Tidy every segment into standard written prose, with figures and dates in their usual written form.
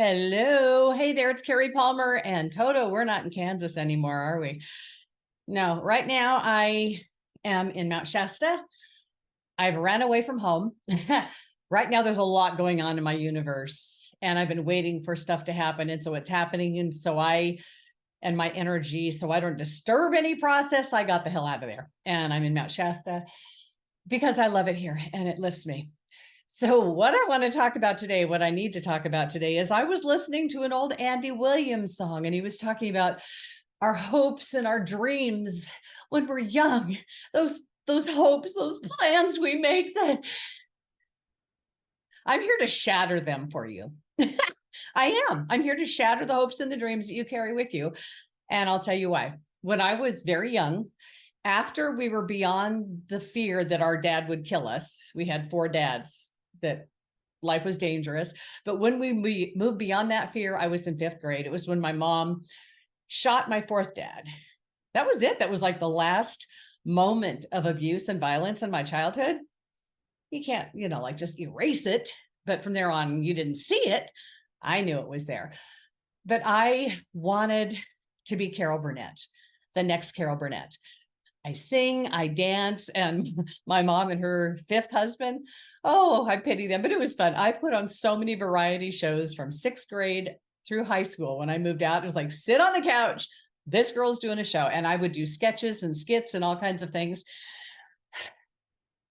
Hello. Hey there, it's Cari Palmer and Toto. We're not in Kansas anymore, are we? No, right now I am in Mount Shasta. I've ran away from home. Right now, there's a lot going on in my universe, and I've been waiting for stuff to happen. And so it's happening. And so and my energy, so I don't disturb any process, I got the hell out of there. And I'm in Mount Shasta because I love it here and it lifts me. So what I want to talk about today, what I need to talk about today is I was listening to an old Andy Williams song, and he was talking about our hopes and our dreams when we're young, those hopes, those plans we make that I'm here to shatter them for you. I am. I'm here to shatter the hopes and the dreams that you carry with you. And I'll tell you why. When I was very young, after we were beyond the fear that our dad would kill us, we had four dads, that life was dangerous. But when we moved beyond that fear, I was in fifth grade. It was when my mom shot my fourth dad. That was it. That was like the last moment of abuse and violence in my childhood. You can't, like just erase it. But from there on, you didn't see it. I knew it was there. But I wanted to be Carol Burnett, the next Carol Burnett. I sing, I dance, and my mom and her fifth husband, oh, I pity them, but it was fun. I put on so many variety shows from sixth grade through high school. When I moved out, it was like, sit on the couch. This girl's doing a show. And I would do sketches and skits and all kinds of things.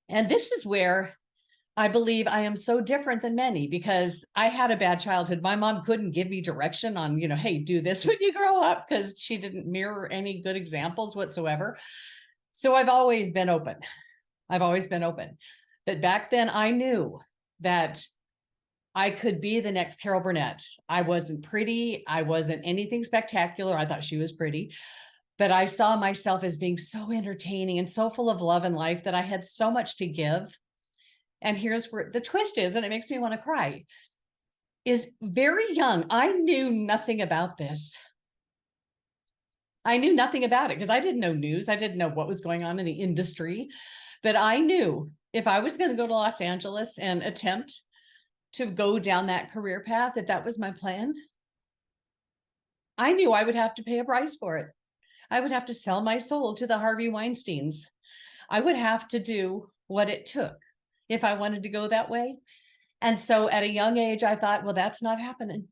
And this is where I believe I am so different than many, because I had a bad childhood. My mom couldn't give me direction on, hey, do this when you grow up, because she didn't mirror any good examples whatsoever. So I've always been open. I've always been open. But back then I knew that I could be the next Carol Burnett. I wasn't pretty. I wasn't anything spectacular. I thought she was pretty, but I saw myself as being so entertaining and so full of love and life that I had so much to give. And here's where the twist is, and it makes me want to cry, is very young. I knew nothing about this. I knew nothing about it because I didn't know news. I didn't know what was going on in the industry, but I knew if I was going to go to Los Angeles and attempt to go down that career path, if that was my plan, I knew I would have to pay a price for it. I would have to sell my soul to the Harvey Weinsteins. I would have to do what it took if I wanted to go that way. And so at a young age, I thought, well, that's not happening.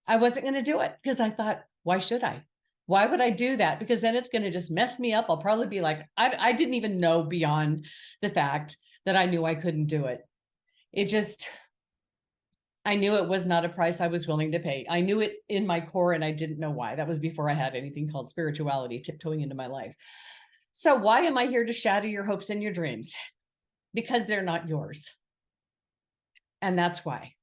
I wasn't going to do it because I thought, why should I? Why would I do that? Because then it's going to just mess me up. I'll probably be like, I didn't even know beyond the fact that I knew I couldn't do it. I knew it was not a price I was willing to pay. I knew it in my core, and I didn't know why. That was before I had anything called spirituality tiptoeing into my life. So why am I here to shatter your hopes and your dreams? Because they're not yours. And that's why.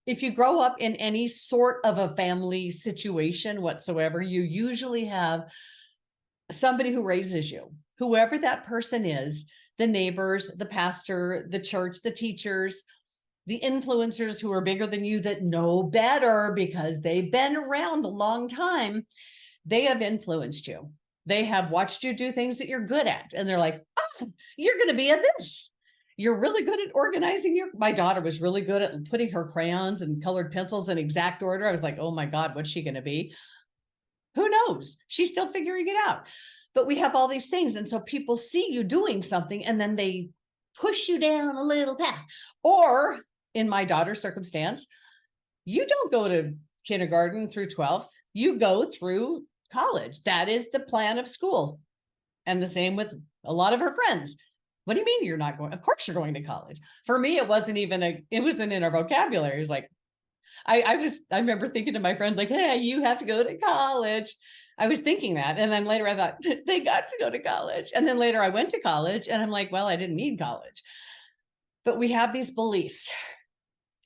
If you grow up in any sort of a family situation whatsoever, you usually have somebody who raises you, whoever that person is, the neighbors, the pastor, the church, the teachers, the influencers who are bigger than you that know better because they've been around a long time. They have influenced you. They have watched you do things that you're good at. And they're like, oh, you're going to be at this. You're really good at organizing my daughter was really good at putting her crayons and colored pencils in exact order. I was like, oh my God, what's she going to be? Who knows? She's still figuring it out. But we have all these things. And so people see you doing something and then they push you down a little path. Or in my daughter's circumstance, you don't go to kindergarten through 12th. You go through college. That is the plan of school. And the same with a lot of her friends. What do you mean you're not going? Of course you're going to college. For me, it wasn't in our vocabulary. It was like, I remember thinking to my friend, like, hey, you have to go to college. I was thinking that. And then later I thought, they got to go to college. And then later I went to college and I'm like, well, I didn't need college. But we have these beliefs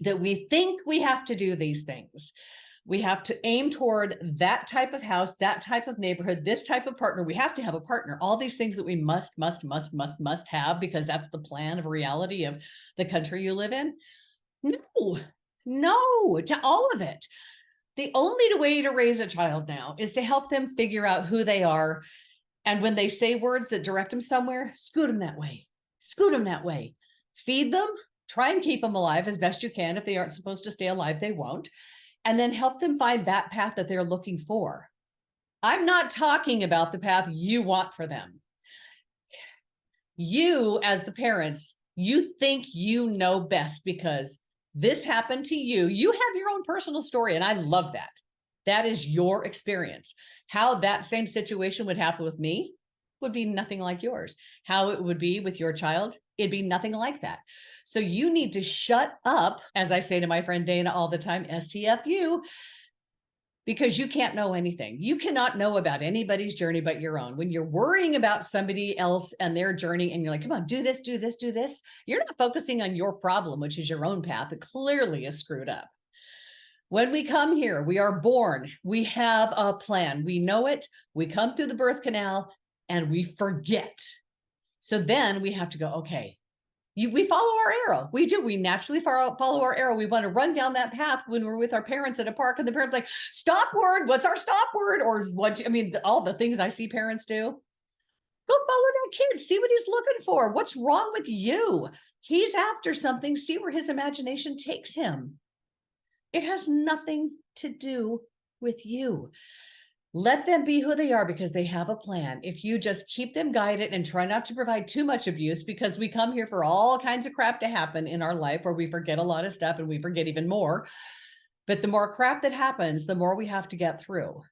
that we think we have to do these things. We have to aim toward that type of house, that type of neighborhood, this type of partner. We have to have a partner. All these things that we must have because that's the plan of reality of the country you live in. No, to all of it. The only way to raise a child now is to help them figure out who they are. And when they say words that direct them somewhere, scoot them that way. Feed them Try and keep them alive as best you can. If they aren't supposed to stay alive, they won't. And then help them find that path that they're looking for. I'm not talking about the path you want for them. You, as the parents, you think you know best because this happened to you. You have your own personal story, and I love that. That is your experience. How that same situation would happen with me would be nothing like yours. How it would be with your child, it'd be nothing like that. So you need to shut up, as I say to my friend Dana all the time, STFU, because you can't know anything. You cannot know about anybody's journey but your own. When you're worrying about somebody else and their journey, and you're like, come on, do this, do this, do this, you're not focusing on your problem, which is your own path that clearly is screwed up. When we come here, we are born, we have a plan, we know it, we come through the birth canal, and we forget. So then we have to go, okay, we follow our arrow. We do. We naturally follow our arrow. We want to run down that path when we're with our parents at a park, and the parents like, stop word. What's our stop word? Or what? I mean, all the things I see parents do. Go follow that kid. See what he's looking for. What's wrong with you? He's after something. See where his imagination takes him. It has nothing to do with you. Let them be who they are because they have a plan. If you just keep them guided and try not to provide too much abuse, because we come here for all kinds of crap to happen in our life where we forget a lot of stuff and we forget even more. But the more crap that happens, the more we have to get through.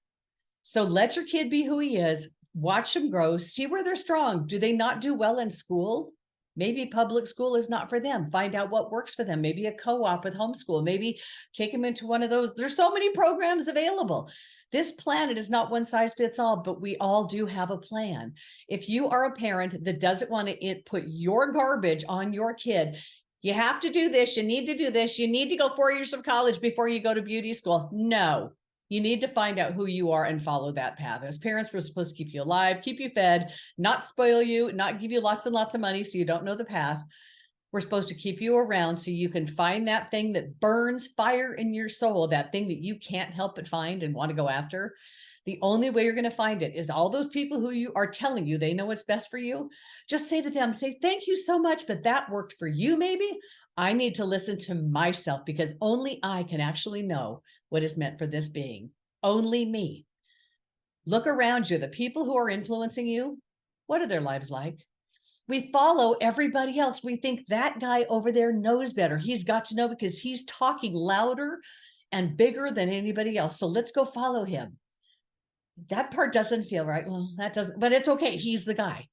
So let your kid be who he is. Watch them grow. See where they're strong. Do they not do well in school? Maybe public school is not for them. Find out what works for them. Maybe a co-op with homeschool. Maybe take them into one of those. There's so many programs available. This planet is not one size fits all, but we all do have a plan. If you are a parent that doesn't want to put your garbage on your kid, you have to do this, you need to do this, you need to go 4 years of college before you go to beauty school. No, you need to find out who you are and follow that path. As parents, we're supposed to keep you alive, keep you fed, not spoil you, not give you lots and lots of money so you don't know the path. We're supposed to keep you around so you can find that thing that burns fire in your soul, that thing that you can't help but find and want to go after. The only way you're going to find it is all those people who you are telling you they know what's best for you. Just say to them, say, thank you so much, but that worked for you maybe. I need to listen to myself because only I can actually know what is meant for this being. Only me. Look around you. The people who are influencing you, what are their lives like? We follow everybody else. We think that guy over there knows better. He's got to know because he's talking louder and bigger than anybody else. So let's go follow him. That part doesn't feel right. Well, that doesn't, but it's okay. He's the guy.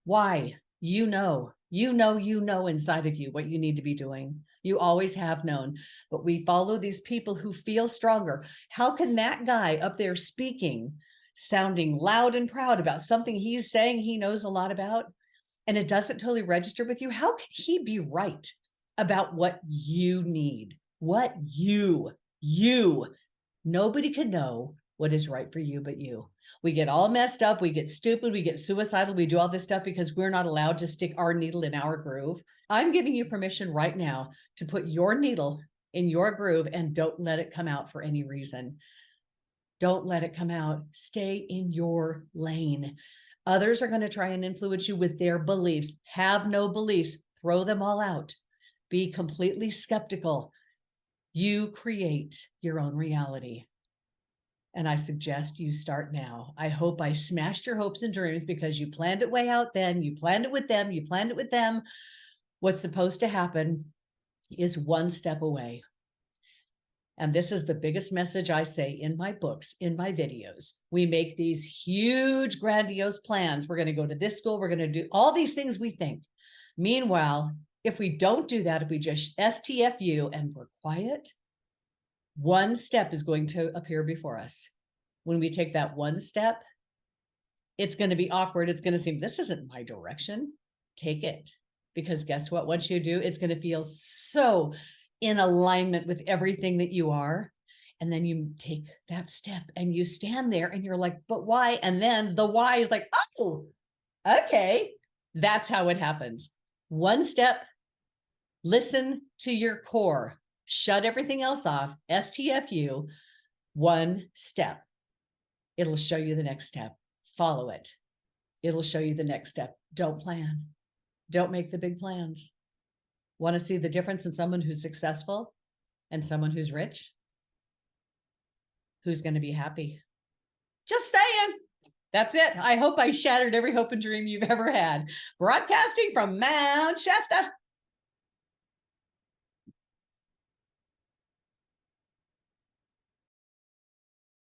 Why? You know inside of you what you need to be doing. You always have known, but we follow these people who feel stronger. How can that guy up there speaking, sounding loud and proud about something he's saying he knows a lot about, and it doesn't totally register with you? How could he be right about what you need? What you, nobody could know what is right for you but you. We get all messed up, we get stupid, we get suicidal, we do all this stuff because we're not allowed to stick our needle in our groove. I'm giving you permission right now to put your needle in your groove and don't let it come out for any reason. Don't let it come out. Stay in your lane. Others are going to try and influence you with their beliefs. Have no beliefs. Throw them all out. Be completely skeptical. You create your own reality. And I suggest you start now. I hope I smashed your hopes and dreams because you planned it way out then. You planned it with them. You planned it with them. What's supposed to happen is one step away. And this is the biggest message I say in my books, in my videos. We make these huge, grandiose plans. We're going to go to this school. We're going to do all these things we think. Meanwhile, if we don't do that, if we just STFU and we're quiet, one step is going to appear before us. When we take that one step, it's going to be awkward. It's going to seem, this isn't my direction. Take it. Because guess what? Once you do, it's going to feel so in alignment with everything that you are. And then you take that step and you stand there and you're like, but why? And then the why is like, oh, okay. That's how it happens. One step, listen to your core, shut everything else off, STFU, one step. It'll show you the next step. Follow it. It'll show you the next step. Don't plan. Don't make the big plans. Want to see the difference in someone who's successful and someone who's rich? Who's going to be happy? Just saying. That's it. I hope I shattered every hope and dream you've ever had. Broadcasting from Mount Shasta.